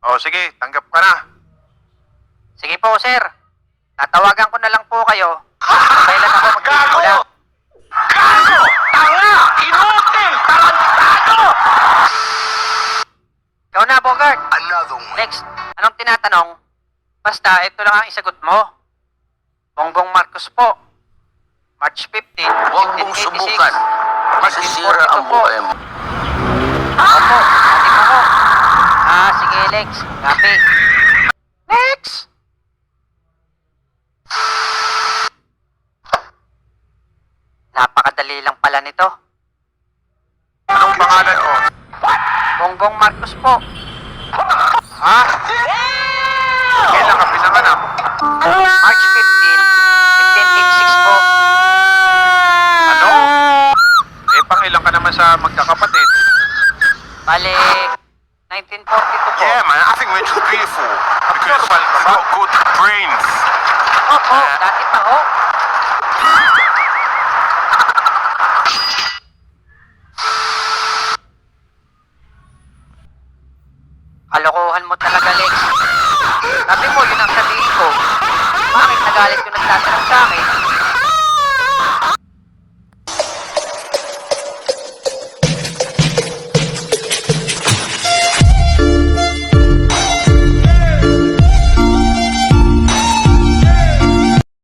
O sige, tanggap ka na. Sige po, sir. Tatawagan ko na lang po kayo. Kailan ako magsisimula? Gago! Tanga! Inutil! Tarantado! Ikaw na, Bogart. Another one. Next, anong tinatanong? Basta, ito lang ang isagot mo. Bongbong Marcos po. March 15, Huwag mong 1986. subukan. Masisira ang 1942 po. buhay mo. Opo, sabi ko po. Sige, Lex. Copy. Next! Napakadali lang pala nito. Anong pangalan mo? Bongbong Marcos po. Ha? Kailan ka pinanganak? March 15, 1586 po. Ano? Pangilan ka naman sa magkakapatid. Bale, 1942 po. Yeah, man. I think we're too beautiful. Because you've got good brains. Opo, dati pa ho. Kalokohan mo talaga, Lex. Sabi mo, yun ang sabihin ko. Bakit nagalit yung nagtatanong sa akin?